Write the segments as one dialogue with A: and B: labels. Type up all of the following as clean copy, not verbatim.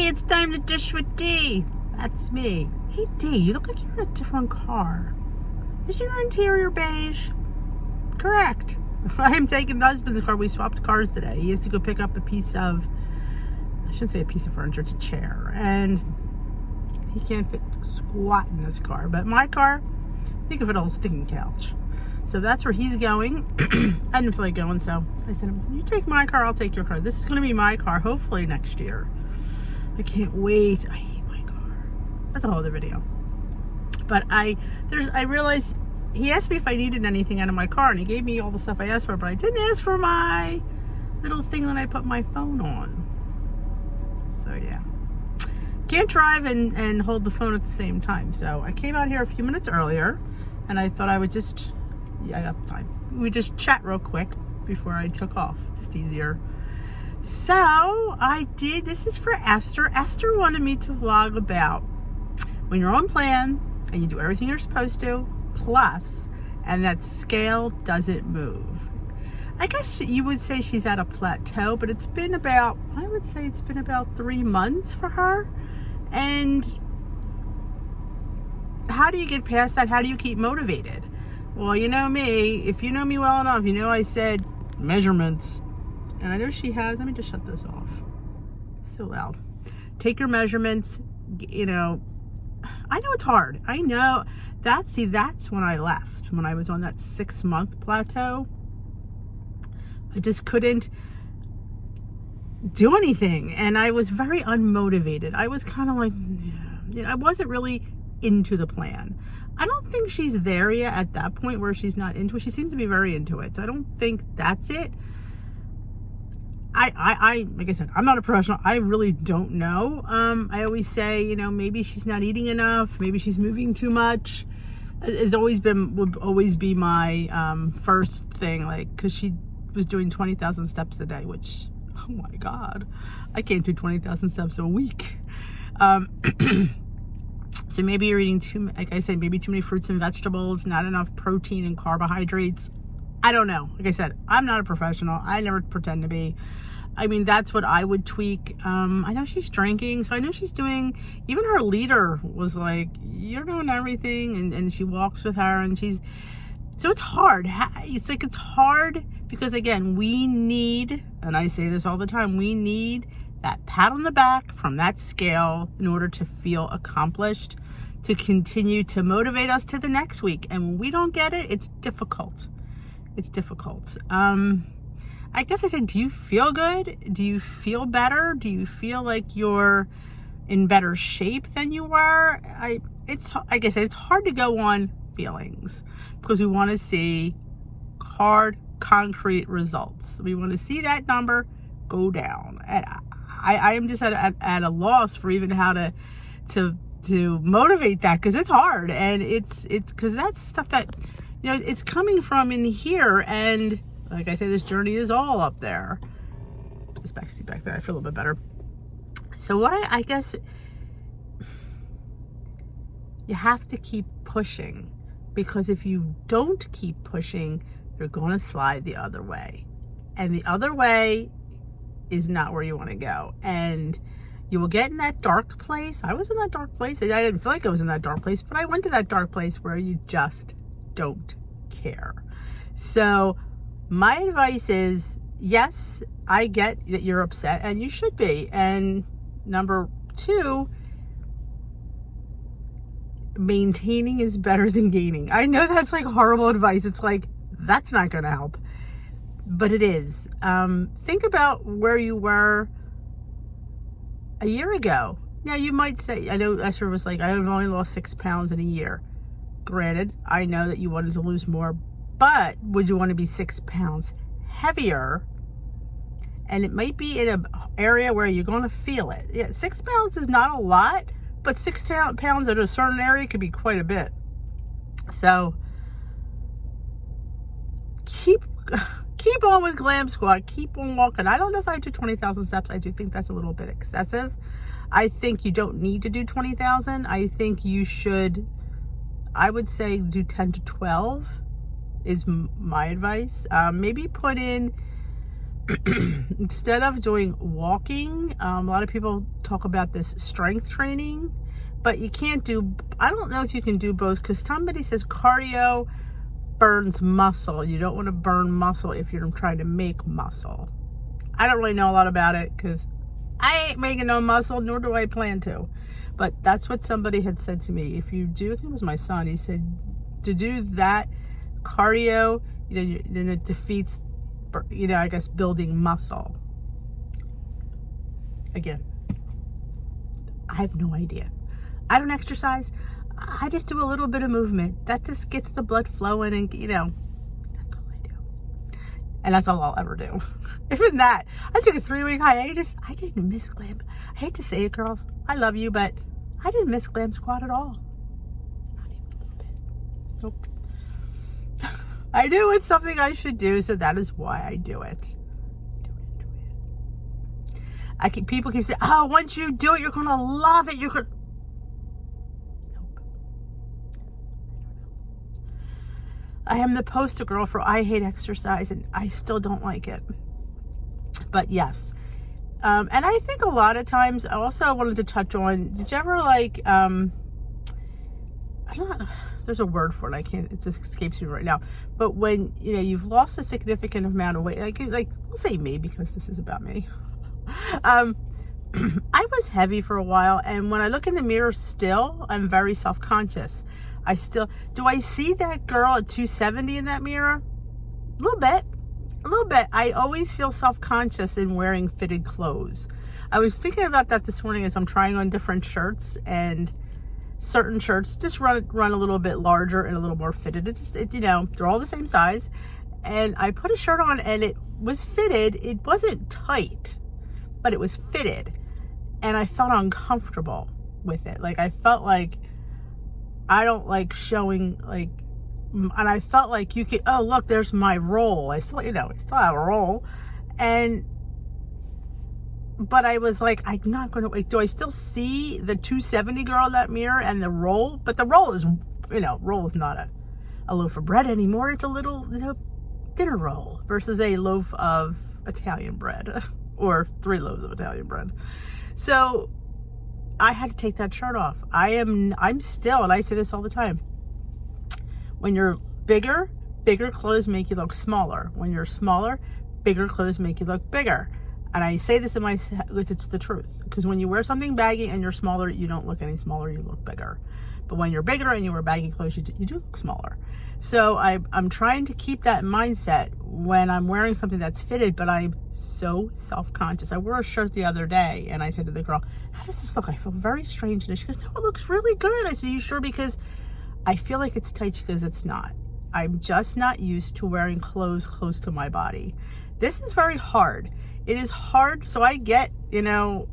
A: it's time to dish with D. That's me. Hey, D, you look like you're in a different car. Is your interior beige? Correct. I am taking the husband's car. We swapped cars today. He has to go pick up a piece of, I shouldn't say a piece of furniture, it's a chair. And he can't fit squat in this car. But my car, think of it, old stinking couch. So that's where he's going. I didn't feel like going, so I said, you take my car, I'll take your car. This is going to be my car, hopefully next year. I can't wait. I hate my car. That's a whole other video. But I realized he asked me if I needed anything out of my car, and he gave me all the stuff I asked for, but I didn't ask for my little thing that I put my phone on. So yeah. Can't drive and hold the phone at the same time. So I came out here a few minutes earlier, and I thought I would just, I got time. We just chat real quick before I took off. Just easier. So I did, this is for Esther. Esther wanted me to vlog about when you're on plan and you do everything you're supposed to, plus, and that scale doesn't move. I guess you would say she's at a plateau, but it's been about, I would say it's been about 3 months for her. And how do you get past that? How do you keep motivated? Well, you know me, if you know me well enough, you know I said measurements. And I know she has, let me just shut this off. It's so loud. Take your measurements, you know. I know it's hard. I know. That's when I left. When I was on that 6-month plateau. I just couldn't do anything. And I was very unmotivated. I was kind of like, you know, I wasn't really into the plan. I don't think she's there yet at that point where she's not into it. She seems to be very into it. So I don't think that's it. I like I said, I'm not a professional. I really don't know. I always say, you know, maybe she's not eating enough. Maybe she's moving too much. Would always be my first thing, like, because she was doing 20,000 steps a day, which, oh my God, I can't do 20,000 steps a week. So maybe you're eating too, like I said, maybe too many fruits and vegetables, not enough protein and carbohydrates. I don't know. Like I said, I'm not a professional. I never pretend to be. I mean, that's what I would tweak. I know she's drinking, so I know she's doing, even her leader was like, you're doing everything, and she walks with her, and so it's hard. It's hard because, again, we need, and I say this all the time, we need that pat on the back from that scale in order to feel accomplished, to continue to motivate us to the next week. And when we don't get it, it's difficult. It's difficult. I guess I said, do you feel good? Do you feel better? Do you feel like you're in better shape than you were? Like I said, it's hard to go on feelings because we want to see hard, concrete results. We want to see that number go down. And I am just at a loss for even how to motivate that, because it's hard, and it's because that's stuff that, you know, it's coming from in here. And like I say, this journey is all up there. This back seat back there, I feel a little bit better. So what I guess you have to keep pushing, because if you don't keep pushing, you're going to slide the other way. And the other way is not where you want to go. And you will get in that dark place. I was in that dark place. I didn't feel like I was in that dark place, but I went to that dark place where you just don't care. So my advice is, yes, I get that you're upset, and you should be. And number 2, maintaining is better than gaining. I know that's like horrible advice. It's like, that's not going to help, but it is. Think about where you were a year ago. Now you might say, I know Esther was like, I've only lost 6 pounds in a year. Granted, I know that you wanted to lose more, but would you want to be 6 pounds heavier? And it might be in an area where you're going to feel it. Yeah, 6 pounds is not a lot, but 6 pounds in a certain area could be quite a bit. So keep on with Glam Squad. Keep on walking. I don't know if I do 20,000 steps. I do think that's a little bit excessive. I think you don't need to do 20,000. I think you should, I would say, do 10 to 12 is my advice. Maybe put in instead of doing walking, a lot of people talk about this strength training, but you can't do, I don't know if you can do both, because somebody says cardio burns muscle. You don't want to burn muscle if you're trying to make muscle. I don't really know a lot about it because I ain't making no muscle, nor do I plan to. But that's what somebody had said to me. If you do, I think it was my son, he said to do that cardio, then it defeats, I guess, building muscle. Again, I have no idea. I don't exercise. I just do a little bit of movement. That just gets the blood flowing, and that's all I do. And that's all I'll ever do. Even that, I took a 3-week hiatus. I didn't miss glam. I hate to say it, girls. I love you, but I didn't miss glam squat at all. Not even a little bit. Nope. I knew it's something I should do, so that is why I do it. People keep saying, oh, once you do it, you're going to love it. You're going to... Nope. I am the poster girl for I hate exercise, and I still don't like it. But yes. And I think a lot of times, I also wanted to touch on, did you ever like, there's a word for it, it just escapes me right now, but when, you've lost a significant amount of weight, like we'll say me, because this is about me. I was heavy for a while, and when I look in the mirror still, I'm very self-conscious. Do I see that girl at 270 in that mirror? A little bit. I always feel self-conscious in wearing fitted clothes. I was thinking about that this morning as I'm trying on different shirts, and certain shirts just run a little bit larger and a little more fitted. They're all the same size. And I put a shirt on and it was fitted. It wasn't tight, but it was fitted. And I felt uncomfortable with it. Like, I felt like I don't like showing, like, and I felt like you could, oh, look, there's my roll. I still have a roll. But I was like, I'm not going to, do I still see the 270 girl in that mirror and the roll? But the roll is, roll is not a loaf of bread anymore. It's a little, dinner roll versus a loaf of Italian bread or 3 loaves of Italian bread. So I had to take that shirt off. I'm still, and I say this all the time, when you're bigger clothes make you look smaller. When you're smaller, bigger clothes make you look bigger. And I say this because it's the truth. Because when you wear something baggy and you're smaller, you don't look any smaller, you look bigger. But when you're bigger and you wear baggy clothes, you do look smaller. So I'm trying to keep that mindset when I'm wearing something that's fitted, but I'm so self-conscious. I wore a shirt the other day, and I said to the girl, how does this look? I feel very strange. And she goes, no, it looks really good. I said, are you sure? Because I feel like it's tight. She goes, it's not. I'm just not used to wearing clothes close to my body. This is very hard. It is hard. So I get, do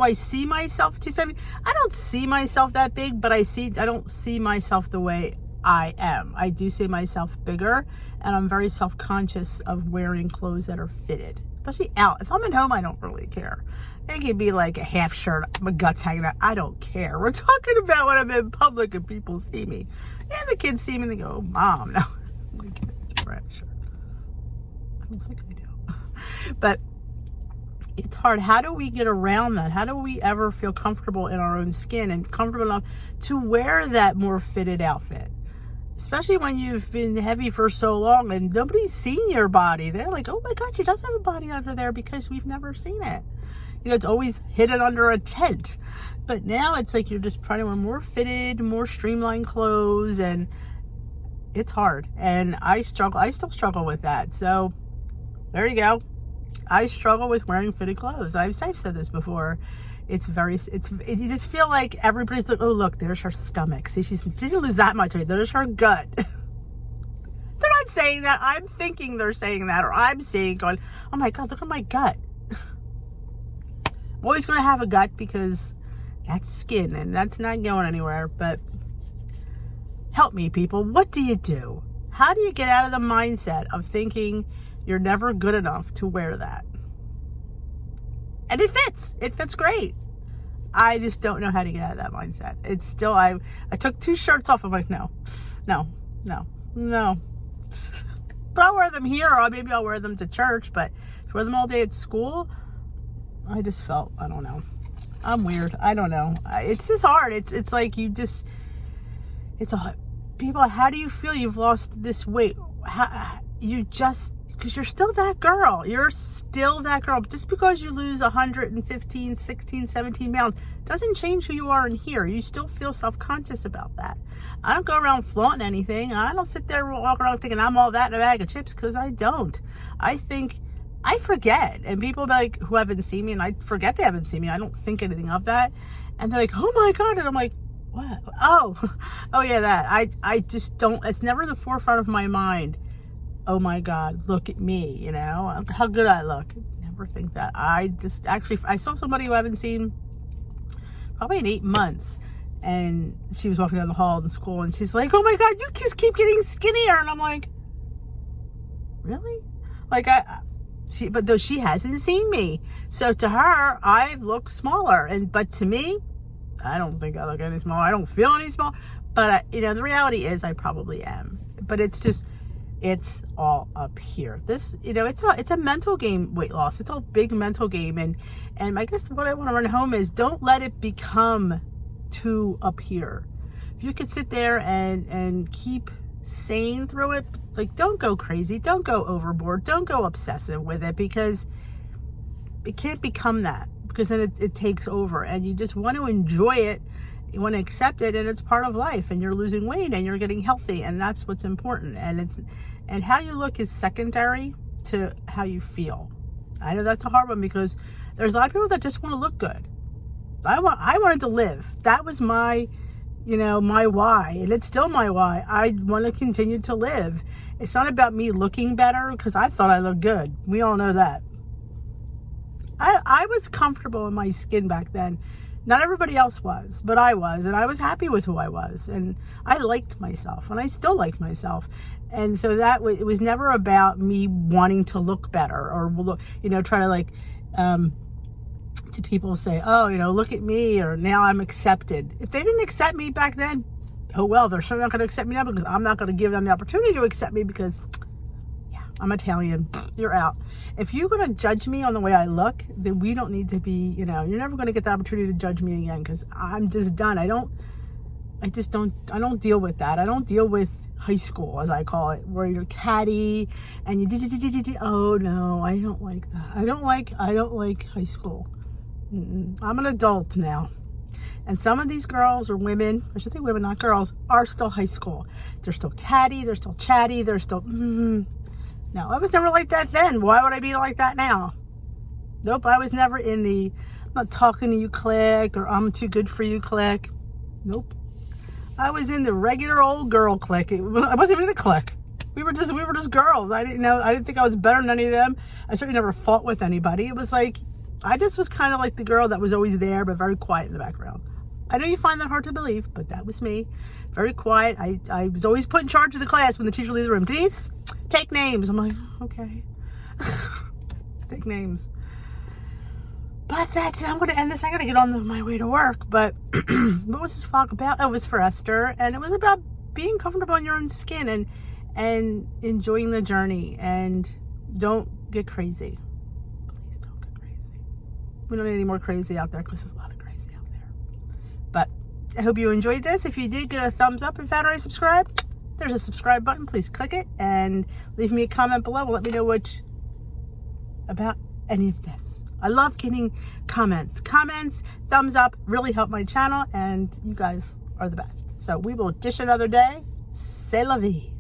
A: I see myself 270? I don't see myself that big, but I don't see myself the way I am. I do see myself bigger, and I'm very self-conscious of wearing clothes that are fitted, especially out. If I'm at home, I don't really care. It could be like a half shirt, my guts hanging out. I don't care. We're talking about when I'm in public and people see me. And the kids see me and they go, oh, Mom, no. I'm going to get a half shirt. I don't think I do. But it's hard. How do we get around that? How do we ever feel comfortable in our own skin and comfortable enough to wear that more fitted outfit? Especially when you've been heavy for so long and nobody's seen your body. They're like, oh my God, she does have a body under there, because we've never seen it. It's always hidden under a tent. But now it's like you're just trying to wear more fitted, more streamlined clothes, and it's hard. And I still struggle with that. So there you go. I struggle with wearing fitted clothes. I've said this before. You just feel like everybody's like, oh, look, there's her stomach. See, she doesn't lose that much weight. There's her gut. They're not saying that. I'm thinking they're saying that, or I'm saying, going, oh my God, look at my gut. I'm always going to have a gut because that's skin and that's not going anywhere. But help me, people. What do you do? How do you get out of the mindset of thinking you're never good enough to wear that? And it fits. It fits great. I just don't know how to get out of that mindset. It's still, I took 2 shirts off. I'm like, no. But I'll wear them here, or maybe I'll wear them to church, but to wear them all day at school, I just felt, I don't know. I'm weird. I don't know. It's just hard. It's like you just, it's a, people, how do you feel you've lost this weight? Because you're still that girl. You're still that girl. Just because you lose 115, 16, 17 pounds doesn't change who you are in here. You still feel self-conscious about that. I don't go around flaunting anything. I don't sit there and walk around thinking I'm all that in a bag of chips, because I don't. I think, I forget. And people like who haven't seen me, and I forget they haven't seen me. I don't think anything of that. And they're like, oh my God. And I'm like, what? Oh yeah, that. I just don't, it's never the forefront of my mind. Oh my God, look at me, you know, how good I look. Never think that. I just actually, I saw somebody who I haven't seen probably in 8 months, and she was walking down the hall in school, and she's like, oh my God, you just keep getting skinnier. And I'm like, really? Like, but though she hasn't seen me. So to her, I look smaller. But to me, I don't think I look any smaller. I don't feel any smaller. But, you know, the reality is I probably am. But it's just, it's all up here. This, you know, it's a mental game, weight loss. It's a big mental game. And I guess what I want to run home is, don't let it become too up here. If you could sit there and keep sane through it, like, don't go crazy, don't go overboard, don't go obsessive with it, because it can't become that, because then it takes over, and you just want to enjoy it. You want to accept it, and it's part of life, and you're losing weight and you're getting healthy, and that's what's important. And how you look is secondary to how you feel. I know that's a hard one, because there's a lot of people that just want to look good. I wanted to live. That was my, you know, my why, and it's still my why. I want to continue to live. It's not about me looking better, because I thought I looked good. We all know that. I was comfortable in my skin back then. Not everybody else was, but I was, and I was happy with who I was, and I liked myself, and I still like myself. And so it was never about me wanting to look better, or, you know, try to, like, to people say, oh, you know, look at me, or now I'm accepted. If they didn't accept me back then, oh well, they're certainly not going to accept me now, because I'm not going to give them the opportunity to accept me, because I'm Italian, you're out. If you're going to judge me on the way I look, then we don't need to be, you know, you're never going to get the opportunity to judge me again, because I'm just done. I don't deal with that. I don't deal with high school, as I call it, where you're catty and you oh no, I don't like that. I don't like high school. I'm an adult now. And some of these girls, or women, I should say women, not girls, are still high school. They're still catty, they're still chatty, they're still, No, I was never like that then. Why would I be like that now? Nope, I was never in the, I'm not talking to you clique, or I'm too good for you clique. Nope. I was in the regular old girl clique. I wasn't even in a clique. We were just girls. I didn't think I was better than any of them. I certainly never fought with anybody. It was like, I just was kind of like the girl that was always there, but very quiet in the background. I know you find that hard to believe, but that was me. Very quiet. I was always put in charge of the class when the teacher would leave the room. Denise, take names. I'm like, okay. Take names. But that's it. I'm going to end this. I got to get on my way to work. But what was this vlog about? Oh, it was for Esther. And it was about being comfortable in your own skin and enjoying the journey. And don't get crazy. Please don't get crazy. We don't need any more crazy out there, because there's a lot of crazy out there. But I hope you enjoyed this. If you did, get a thumbs up. If you haven't already subscribed, there's a subscribe button. Please click it and leave me a comment below. Let me know about any of this. I love getting comments. Comments, thumbs up, really help my channel, and you guys are the best. So we will dish another day. C'est la vie.